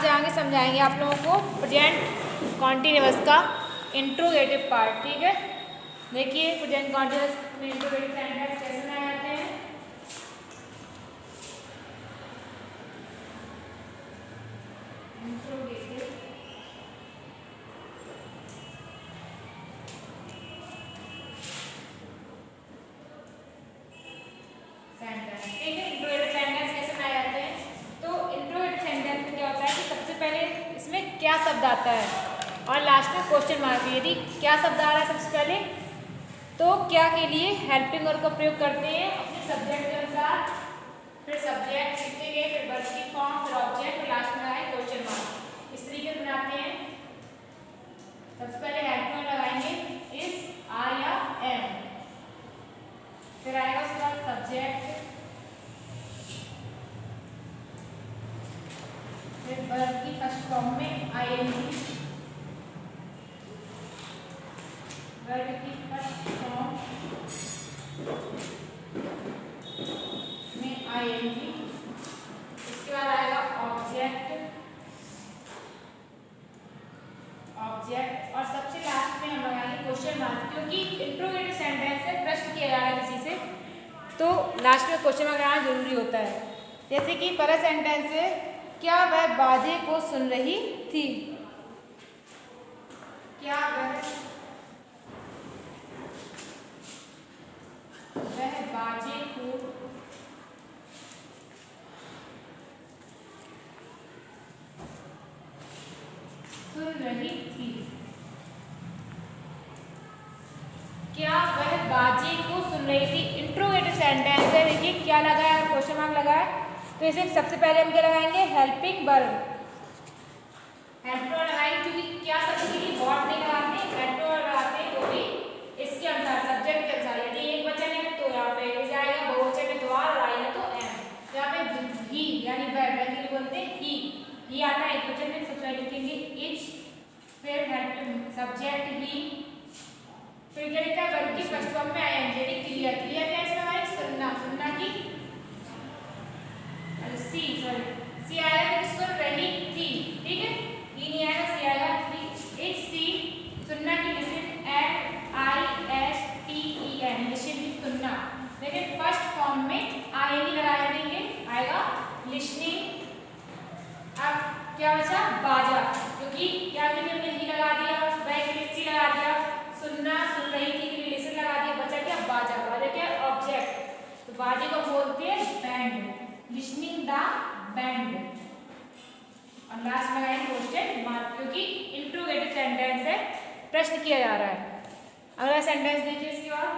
आज आगे समझाएंगे आप लोगों को प्रेजेंट कॉन्टिन्यूअस का इंट्रोगेटिव पार्ट। ठीक है, देखिए प्रेजेंट कॉन्टिन्यूअस में इंट्रोगेटिव सेंटेंस कैसे बनाए जाते हैं। इंट्रोगेटिव सेंटेंस, ठीक है, इंट्रोगेटिव सेंटेंस कैसे बनाए जाते हैं। तो इंट्रोगेटिव सेंटेंस में क्या होता है कि सबसे पहले इसमें क्या शब्द आता है और लास्ट में क्वेश्चन मार्क। यदि क्या शब्द आ रहा है सबसे पहले तो क्या के लिए हेल्पिंग वर्ब का प्रयोग करते हैं अपने सब्जेक्ट के अनुसार, फिर सब्जेक्ट लिखेंगे, फिर वर्ब की फॉर्म, फिर ऑब्जेक्ट, फिर लास्ट में आए क्वेश्चन मार्क। इस तरीके से बनाते हैं। सबसे पहले हेल्पिंग वर्ब लगाएंगे इस, आर या एम, फिर आएगा उसके बाद सब्जेक्ट, फिर वर्ब की फर्स्ट फॉर्म में आईएनजी, वर्ब की फर्स्ट फॉर्म में आईएनजी, इसके बाद आएगा ऑब्जेक्ट, और सबसे लास्ट में हम लगाएंगे क्वेश्चन मार्क, क्योंकि इंट्रोगेटिव सेंटेंस से प्रश्न किया जा रहा है किसी से, तो लास्ट में क्वेश्चन मार्क लगाना जरूरी होता है। जैसे कि पहला सेंटेंस है, क्या वह बाजे को सुन रही थी। क्या वह बाजे को सुन रही थी। क्या वह बाजे को सुन रही थी, इंट्रोगेटिव सेंटेंस है। देखिए क्या लगा है, क्वेश्चन मार्क लगा है, तो इसे सबसे पहले हम क्या लगाएंगे, हेल्पिंग वर्ब। हेल्पिंग वर्ब लगाएंगे क्योंकि क्या शब्द के लिए व्हाट नहीं लगाते, हेल्पिंग वर्ब लगाते हैं तो भी इसके अनुसार, सब्जेक्ट के अनुसार। यदि एक वचन है तो यहाँ पे हो जाएगा, बहुवचन है तो आर, और आएगा तो एम। यहाँ पे ही यानी वह के लिए बोलते हैं ही आता है एक वचन में, सबसे पहले लिखेंगे इच, फिर हेल्पिंग सब्जेक्ट ही, फिर क्या लिखा है वर्ब की फर्स्ट फॉर्म में आईएनजी, क्रिया। क्रिया क्या है हमारे, सुनना, सुनना की सी आएगा कि सुन रही थी। ठीक है, ये नहीं आएगा, सी आएगा। इच सी, सुनना की listen, L I S T E N, listen की सुनना। लेकिन फर्स्ट फॉर्म में आईएनजी लगा देंगे, आएगा लिसनिंग। अब क्या बचा, बाजा, क्योंकि क्या के लिए हमने ही लगा दिया, वह के लिए सी लगा दिया, सुनना, सुन रही थी के लिए लिसन लगा दिया, बचा क्या, बाजा। बाजा क्या, ऑब्जेक्ट, तो बाजे को बोलते हैं बैंड, लिसनिंग द बैंड। और लास्ट में आएगा क्वेश्चन मार्क, क्योंकि इंट्रोगेटिव सेंटेंस है, प्रश्न किया जा रहा है। अगला सेंटेंस देखिए इसके बाद।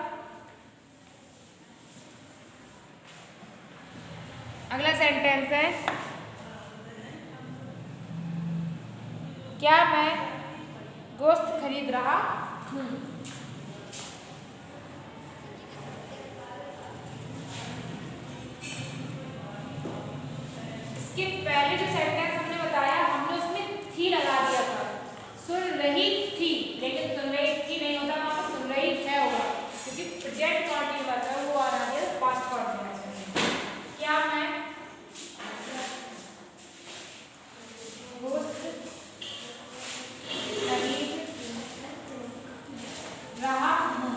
अगला सेंटेंस है, क्या मैं गोश्त खरीद रहा हूँ। इसके पहले जो सेंटेंस हमने बताया, हमने उसमें थी लगा दिया था, सुन रही थी, लेकिन सुन रही थी नहीं होता, वहां पर सुन रही है होगा, क्योंकि प्रेजेंट कॉन्टिन्यूअस है, वो आ रहा है पास्ट कॉन्टिन्यूअस है। क्या मैं गोश्त खरीद रहा हूँ।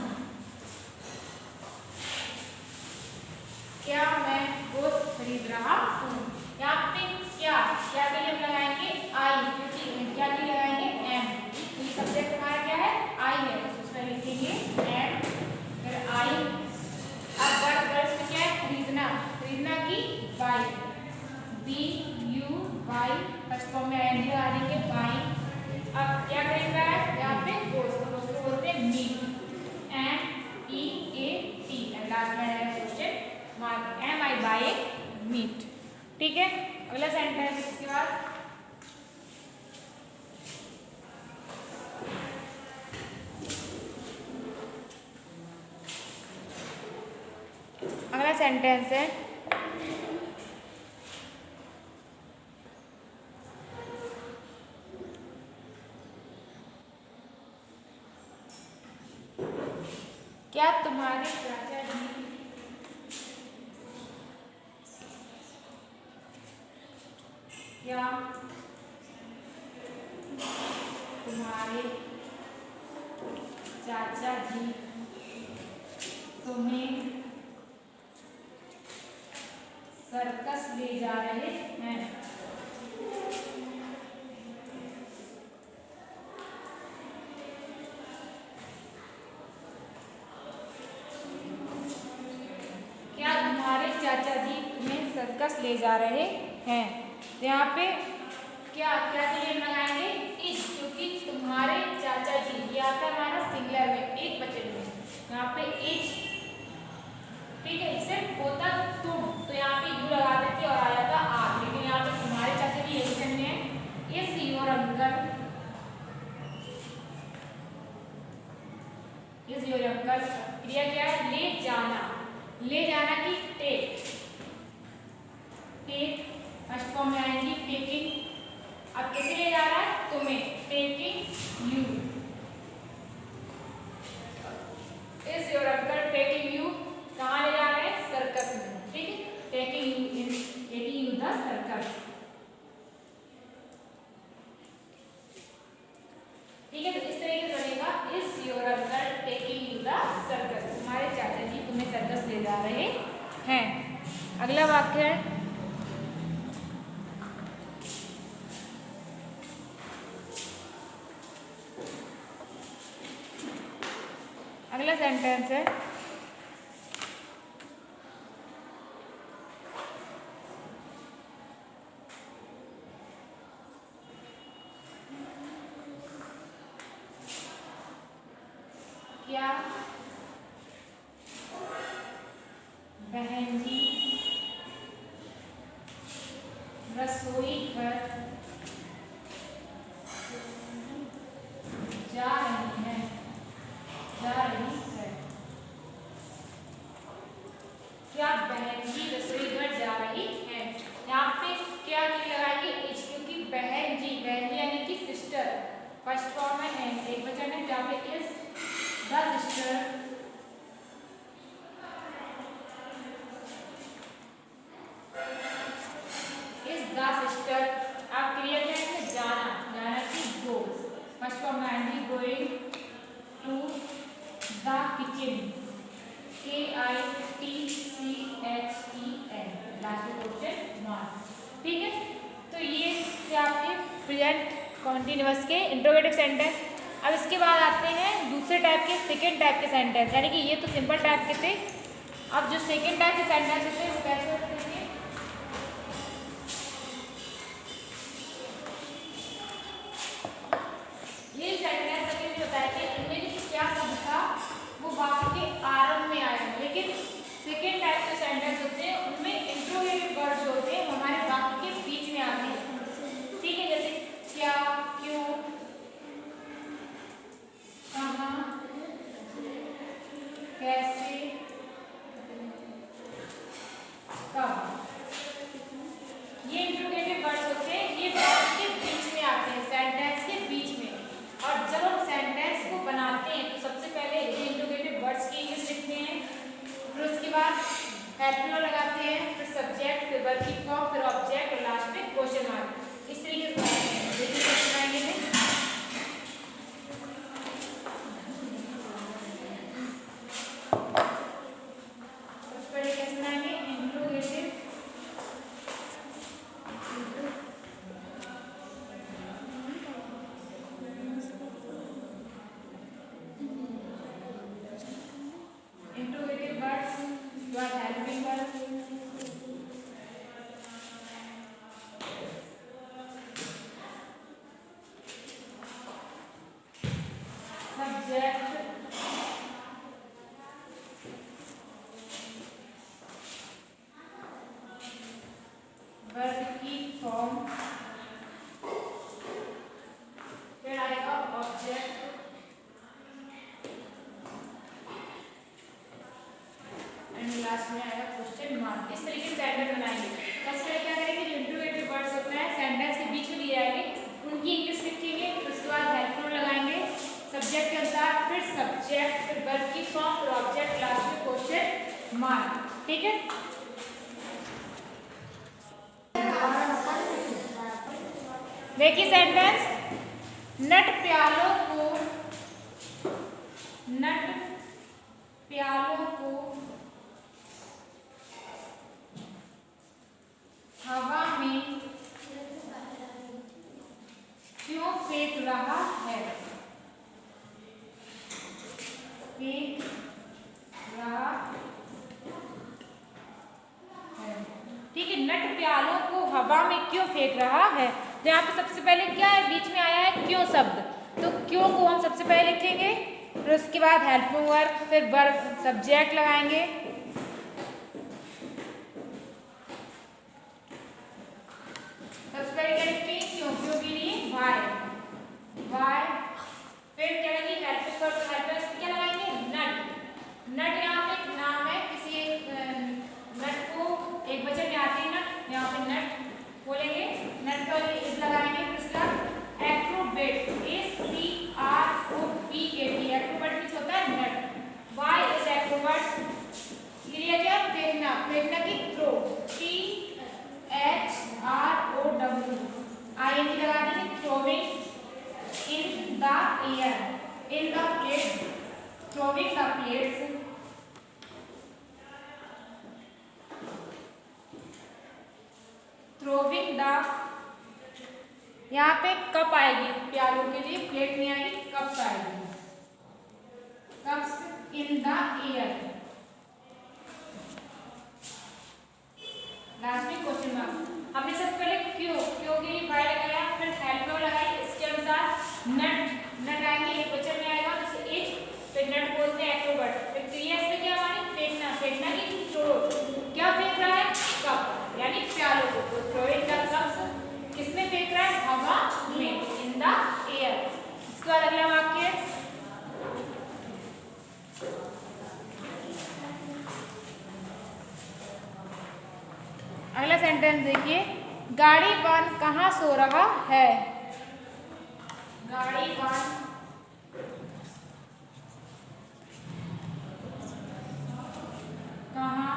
क्या मैं गोश्त खरीद रहा हूँ। यहाँ पे क्या के लिए हम लगाएंगे आई, क्योंकि क्या के लिए लगाएंगे एम, ये सब्जेक्ट हमारा क्या है, आई है, तो उसमें लिखेंगे एम, फिर आई। अब वर्ब में क्या है, खरीदना, खरीदना की buy, B U buy, first form में एन लगा देंगे, बाई। अब क्या खरीदना है, यहाँ पे गोश्त, तो उसको बोलते हैं meat, M E A T, and last में आएगा question mark, am I buy meat. ठीक है, अगला सेंटेंस इसके बाद। अगला सेंटेंस है, क्या तुम्हारे चाचा जी क्या तुम्हारे चाचा जी तुम्हें सर्कस ले जा रहे हैं। क्या तुम्हारे चाचा जी तुम्हें सर्कस ले जा रहे हैं। तो यहाँ पे क्या क्या नियम लगाएंगे, इज, क्योंकि तुम्हारे चाचा जी ये आता है हमारा सिंगुलर में, एक वचन में, यहाँ पे इज, ठीक है। इसे होता तुम तो यहाँ पे यू लगा देते और आ जाता आप, लेकिन यहाँ पे तुम्हारे चाचा जी एक वचन में है। Is your uncle, is your uncle क्रिया क्या है, ले जाना, ले जाना की टेक, टेक फर्स्ट फॉर्म में आएंगी टेकिंग। अब किसे ले जा रहा है, तुम्हें, taking you. Is your uncle taking you, कहाँ ले जा रहे हैं, सर्कस में, ठीक है। Taking you in, taking you the circus, ठीक है। तो इस तरीके से बनेगा, is your uncle taking you the circus, तुम्हारे चाचा जी तुम्हें सर्कस ले जा रहे हैं। अगला वाक्य है, अगला सेंटेंस है, क्या बहन जी रसोई घर जा रही है, जा रही है। क्या बहन जी रसोई घर जा रही है, यहाँ पे क्या लगाएंगे, इज, क्योंकि बहन जी यानी कि सिस्टर फर्स्ट फॉर्म में है, एक वचन है, जहाँ पे is the sister, is the sister. अब क्रिया क्या है, जाना, जाना की गो फर्स्ट फॉर्म में आएंगी, going to the kitchen, KITCHEN, last question mark, ठीक है। तो ये थे आपके प्रेजेंट कॉन्टिन्यूअस के इंट्रोगेटिव सेंटेंस। अब इसके बाद आते हैं दूसरे टाइप के, सेकेंड टाइप के सेंटेंस, यानी कि ये तो सिंपल टाइप के थे। अब जो सेकेंड टाइप के सेंटेंस होते हैं वो कैसे होते हैं, ये सेंटेंस अभी भी होता है कि इनमें क्या शब्द था वो वाक्य के आरंभ में आया, लेकिन सेकेंड टाइप के सेंटेंस होते हैं उनमें इंट्रोगेटिव वर्ड्स होते हैं हमारे वाक्य के बीच में आते हैं, ठीक है। जैसे क्या, क्यों, कहाँ, कैसे, कब, ये इंट्रोगेटिव वर्ड्स होते हैं, ये वाक्य के बीच में आते हैं, सेंटेंस के बीच में। और जब हम सेंटेंस को बनाते हैं तो सबसे पहले ये इंट्रोगेटिव वर्ड्स की इंग्लिश लिखते हैं, फिर उसके बाद हेल्पिंग लगाते हैं, फिर सब्जेक्ट, फिर वर्ब की फॉर्म, फिर ऑब्जेक्ट और लास्ट में क्वेश्चन मार्क, इस तरीके से बनाते हैं। देखिए कैसे बनाएंगे, सबसे पहले कैसे बनाएंगे, interrogative words, you are helping words, subject, verb की फॉर्म, फिर आएगा ऑब्जेक्ट, लास्ट में आएगा क्वेश्चन मार्क। इस तरीके से सेंटेंस बनाएंगे। सबसे पहले क्या करेंगे, जो इंट्रोगेटिव वर्ड्स होते हैं सेंटेंस के बीच में दिए जाएंगे, उनकी इंग्लिश लिखेंगे, फिर उसके बाद हेल्पफुल लगाएंगे सब्जेक्ट के अनुसार, फिर सब्जेक्ट, फिर वर्ब की फॉर्म, फिर ऑब्जेक्ट, लास्ट में क्वेश्चन मार्क, ठीक है। देखिए सेंटेंस, नट प्यालों को हवा में क्यों फेंक रहा है? फेंक रहा है, ठीक है। नट प्यालों को हवा में क्यों फेंक रहा है? तो यहाँ पे सबसे पहले क्या है, बीच में आया है क्यों शब्द, तो क्यों को हम सबसे पहले लिखेंगे, फिर उसके बाद हेल्पिंग वर्ब, फिर वर्ब सब्जेक्ट लगाएंगे। सबसे पहले क्या लिखेंगे, क्यों, क्यों के लिए वाई, फिर क्या लगेगी हेल्पिंग वर्ब, हेल्पर से क्या लगाएंगे नट। नट यहाँ पे नाम है किसी एक नट को एक वचन में आती है नट, यहाँ पे नट बोलेंगे, नट पर इस लगाएंगे। फिर उसका एक्रोबेट, ACROBAT, एक्रोबेट मींस होता है नट। वाई इज एक्रोबेट, क्रिया क्या, फेंकना, फेंकना की थ्रो, THROW, ING लगा देंगे, throwing in the air, in the plates, throwing the plates. Throwing the, यहाँ पे कप आएगी प्यालों के लिए, प्लेट नहीं आएगी, कप्स आएगी, cups in the air. Last में क्वेश्चन मार्क। हमने सबसे पहले क्यों के लिए वाई लगाया, फिर हेल्प लगाई, इसके अनुसार नट आएंगे, एक वचन में आएगा जैसे इज, फिर नट बोलते हैं एक्रोबेट, फिर क्रिया इस पे क्या मानी, फेंकना, फेंकना की छोड़ो, क्या फेंक रहा है, कप यानी प्यालों को, तो थ्रोइंग द कप्स किसमें फेंक रहा है, हवा में, इन द एयर। इसके बाद अगला वाक्य, अगला सेंटेंस देखिए, गाड़ीवान कहाँ सो रहा है? गाड़ीवान कहाँ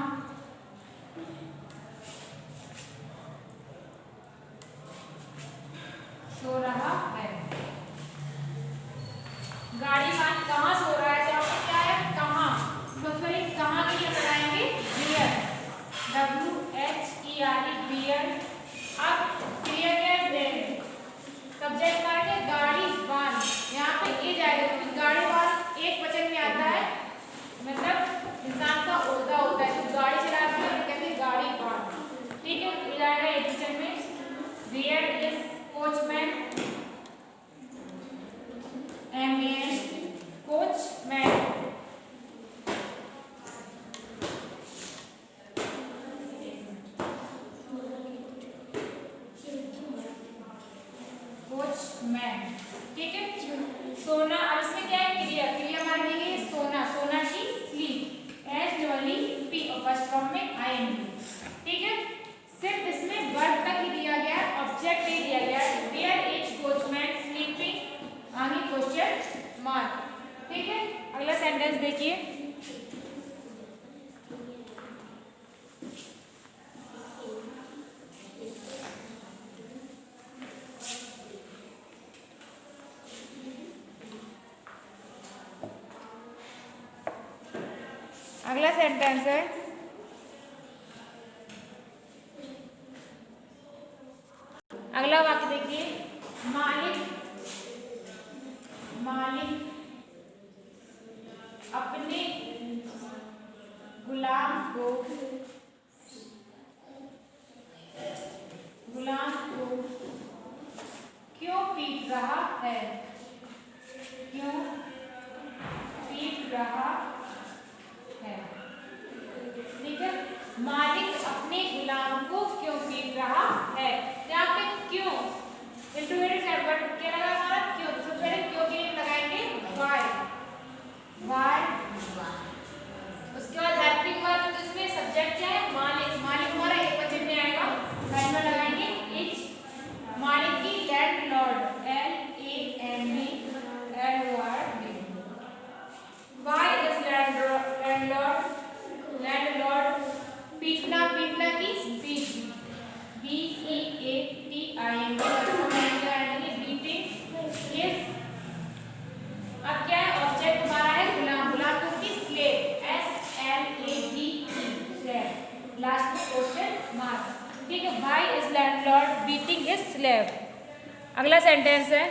सो रहा है? गाड़ीवान कहाँ सो रहा है, जहाँ पर क्या है कहाँ, तो फिर कहाँ के लिए बनाएंगे वेयर, WHERE, वेयर। अब क्रिया क्या है, सब्जेक्ट मारेंगे गाड़ीवान, यहाँ पे ए जाएगा क्योंकि गाड़ीवान एक वचन में आता है, मतलब इंसान का ओहदा होता है, तो गाड़ी चलाते हैं कहते हैं गाड़ीवान, ठीक है। ए जाएगा एक वचन में, where is coachman, MAN, coachman. Coachman, ठीक है। सोना, अब इसमें क्या है क्रिया, क्रिया हमारी दी गई सोना, सोना की स्लीप, SLEEP और फर्स्ट फॉर्म में ING, ठीक है। सिर्फ इसमें वर्ब तक ही दिया गया, ऑब्जेक्ट नहीं दिया गया, वेयर इज कोचमैन स्लीपिंग, आगे क्वेश्चन मार्क, ठीक है। अगला सेंटेंस देखिए, अगला सेंटेंस है, अगला वाक्य देखिए, मालिक अपने गुलाम को क्यों पीट रहा है, क्यों पीट रहा है, ठीक है। मालिक अपने गुलाम को क्यों पीट रहा है, यहाँ पे क्यों इंटरोगेटिव है, बट क्या लगा हमारा क्यों, सबसे पहले क्यों के लिए लगाएंगे वाई, उसके बाद हेल्पिंग वर्ब, तो इसमें सब्जेक्ट क्या है मालिक, मालिक हमारा एक वचन में आएगा, हेल्पर लगाएंगे इज, मालिक की landlord, LANDLORD, why is landlord, पीटना की speech, BEATING, beating is landlord beating his slave. अगला सेंटेंस है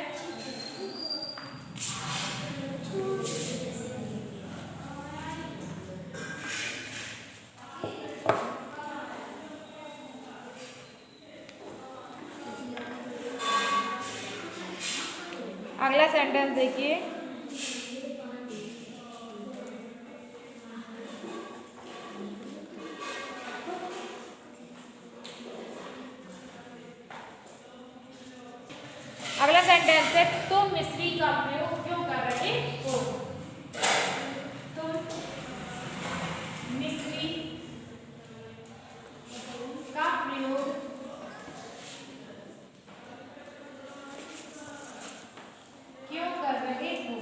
अगला सेंटेंस देखिए, अगला सेंटेंस है तुम मिस्री का प्रयोग क्यों कर रहे हो। तुम मिस्री का प्रयोग क्यों कर रहे हो।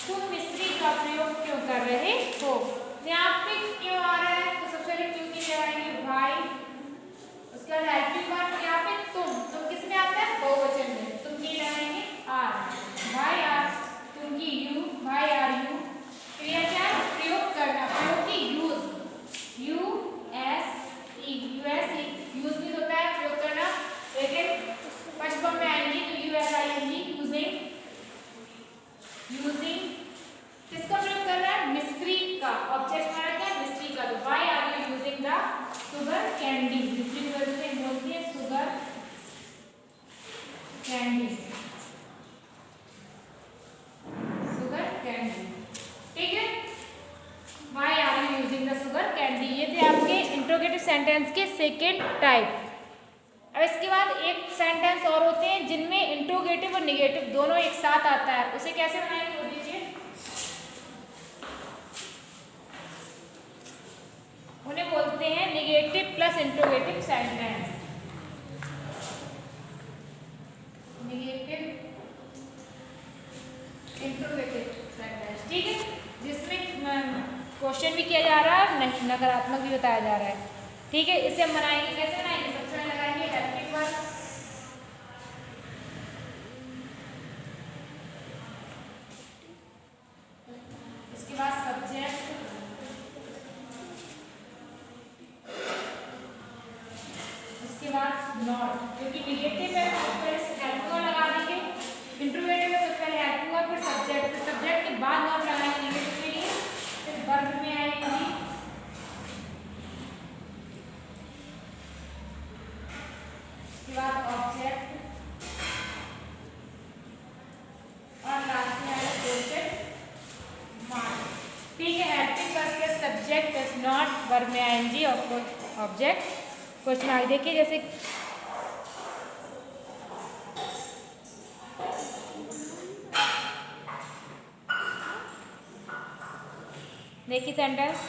तुम मिस्री का प्रयोग क्यों कर रहे हो। यहाँ पे क्यों आ रहा है, तो सबसे पहले क्यों की लगाएंगे भाई, उसके बाद हेल्पिंग वर्ब यहाँ पे तुम किस में आता है, बहुवचन में, तुम की लगाएंगे आर, भाई आर, तुम की यू, भाई आर यू। क्रिया क्या है, प्रयोग करना, प्रयोग की use, U S E, U S E, use भी होता है प्रयोग करना, लेकिन फर्स्ट फॉर्म में आएंगे तो U S I N G, using, using किसका प्रयोग कर रहा है, मिस्री का, ऑब्जेक्ट हमारा क्या है, मिस्री का। तो why are you using the sugar candy, मिस्री की वजह से बोलती है सुगर कैंडी, सुगर कैंडी, ठीक है। Why are you using the sugar candy, ये थे आपके इंट्रोगेटिव सेंटेंस के सेकेंड टाइप। अब इसके बाद एक सेंटेंस और होते हैं जिनमें इंट्रोगेटिव और निगेटिव दोनों एक साथ आता है, उसे कैसे बनाएंगे वो दीजिए। उन्हें बोलते हैं negative plus interrogative sentence, negative interrogative sentence, ठीक है, जिसमें क्वेश्चन भी किया जा रहा है और नकारात्मक भी बताया जा रहा है, ठीक है। इसे हम बनाएंगे, कैसे बनाएंगे, सबसे पहले लगाएंगे हेल्पिंग वर्ब, इसके बाद सब्जेक्ट, इसके बाद नॉट, क्योंकि निगेटिव है तो फिर हेल्पिंग वर्ब लगा देंगे, इंट्रोगेटिव है तो पहले हेल्पिंग वर्ब फिर सब्जेक्ट, फिर सब्जेक्ट के बाद नॉट लगाएंगे निगेटिव के लिए, फिर वर्ब में आएंगे, इसके बाद ऑब्जेक्ट और लास्ट में आएगा क्वेश्चन मार्क, ठीक है। हेल्पिंग वर्ब के सब्जेक्ट प्लस नॉट, वर्ब में आएंगे और ऑब्जेक्ट क्वेश्चन मार्क। देखिए जैसे देखिए सेंटेंस,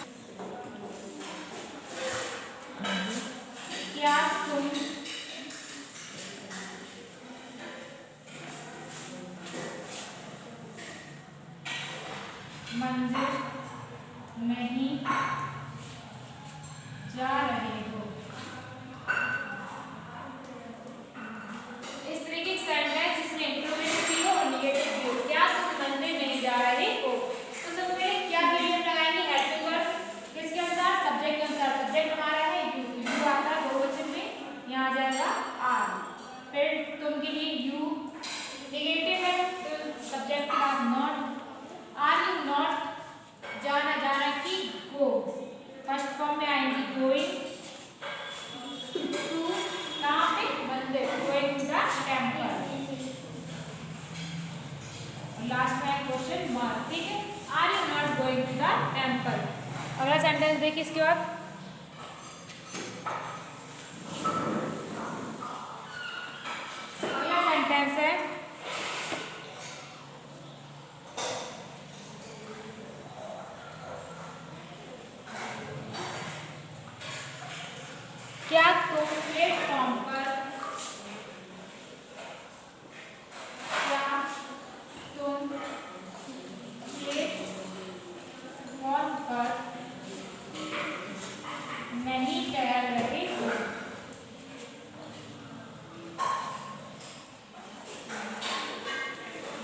क्या तुम मंदिर नहीं जा रहे हो। इस तरीके की सेंटेंस जिसमें इंट्रोगेटिव भी हो और निगेटिव भी हो, क्या तुम मंदिर नहीं जा रहे हो, तो सबसे पहले क्या कीवर्ड लगाएंगे, हेल्पिंग वर्ब, किसके अनुसार, सब्जेक्ट के अनुसार, सब्जेक्ट हमारा है यू, यू आता है बहुवचन में, यहाँ आ जाएगा आर, फिर तुम के लिए यू, निगेटिव है तो सब्जेक्ट के बाद नॉट, आर यू नॉट, जाना जाना की गो, फर्स्ट फॉर्म में आएंगी गोइंग टू, कहाँ पे, मंदिर, going to the temple, last में क्वेश्चन मार्क, ठीक है। Are you not going to the temple. अगला सेंटेंस देखिए इसके बाद, अगला सेंटेंस है क्या तुम प्लेटफॉर्म पर, क्या तुम प्लेटफॉर्म पर नहीं टहल रहे हो,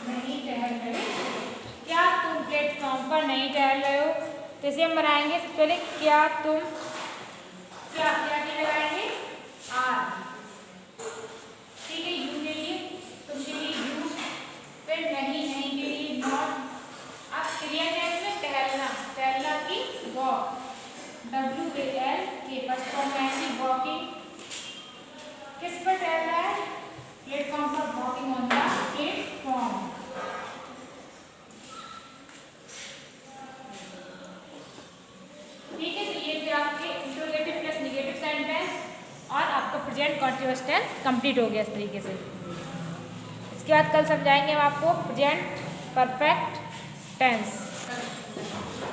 नहीं टहल रहे हो, क्या तुम प्लेटफॉर्म पर नहीं टहल रहे हो, तो इसे हम बनाएंगे सबसे पहले क्या तुम, क्या क्या के लगाएंगे आर, ठीक है, यू के लिए, तुम के लिए यू, फिर नहीं नहीं के लिए नॉट। अब क्रिया क्या है इसमें, टहलना, टहलना की वॉक, WALK, फर्स्ट फॉर्म में ऐसी वॉकिंग, किस पर टहल रहा है, प्लेटफॉर्म पर, वॉकिंग ऑन द प्लेटफॉर्म। ठीक है, तो ये फिर आपके इंट्रोगेटिव प्लस नेगेटिव सेंटेंस और आपका प्रेजेंट कंटीन्यूअस टेंस कंप्लीट हो गया इस तरीके से। इसके बाद कल समझाएंगे हम आपको प्रेजेंट परफेक्ट टेंस।